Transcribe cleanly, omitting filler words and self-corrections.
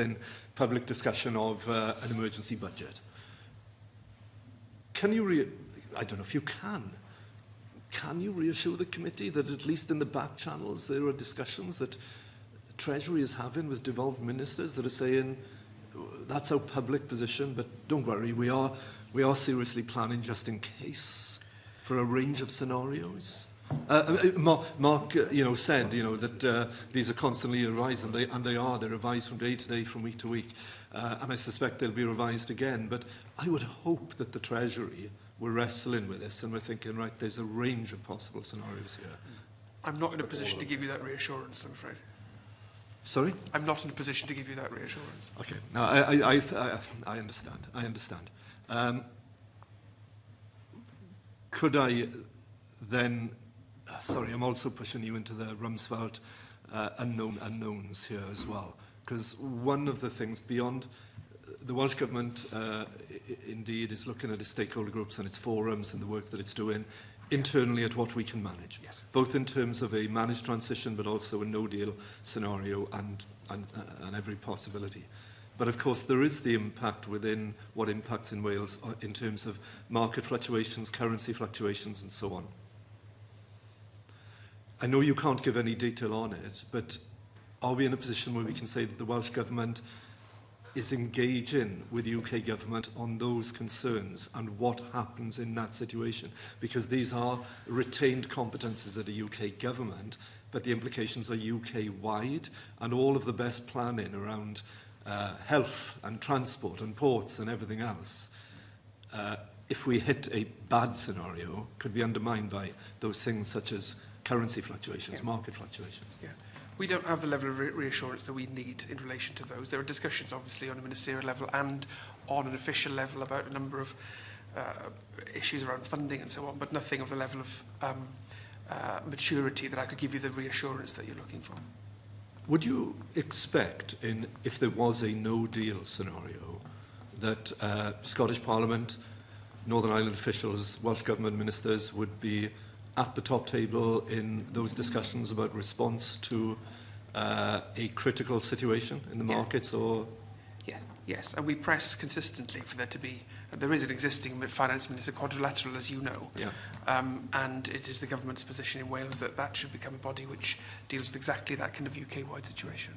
in public discussion of an emergency budget. Can you, I don't know if you can you reassure the committee that at least in the back channels there are discussions that Treasury is having with devolved ministers that are saying, that's our public position, but don't worry, we are seriously planning just in case for a range of scenarios? Mark, said, that these are constantly revised, and they're revised from day to day, from week to week, and I suspect they'll be revised again. But I would hope that the Treasury were wrestling with this, and we're thinking, right, there's a range of possible scenarios here. I'm not in a position to give you that reassurance, I'm afraid. Sorry? I'm not in a position to give you that reassurance. Okay. No, I understand. I understand. Could I then... Sorry, I'm also pushing you into the Rumsfeld unknowns here as well. Because one of the things beyond... The Welsh Government, indeed, is looking at its stakeholder groups and its forums and the work that it's doing internally at what we can manage. Yes. Both in terms of a managed transition, but also a no-deal scenario and every possibility. But of course, there is the impact within what impacts in Wales in terms of market fluctuations, currency fluctuations, and so on. I know you can't give any detail on it, but are we in a position where we can say that the Welsh Government is engaging with the UK Government on those concerns and what happens in that situation? Because these are retained competences of the UK Government, but the implications are UK-wide, and all of the best planning around health and transport and ports and everything else, if we hit a bad scenario, could be undermined by those things such as currency fluctuations, market fluctuations. Yeah. We don't have the level of reassurance that we need in relation to those. There are discussions, obviously, on a ministerial level and on an official level about a number of issues around funding and so on, but nothing of the level of maturity that I could give you the reassurance that you're looking for. Would you expect, if there was a no-deal scenario, that Scottish Parliament, Northern Ireland officials, Welsh Government ministers would be at the top table in those discussions about response to a critical situation in the markets? Or yes, and we press consistently for there to be... There is an existing finance minister quadrilateral, as you know, and it is the government's position in Wales that that should become a body which deals with exactly that kind of UK-wide situation.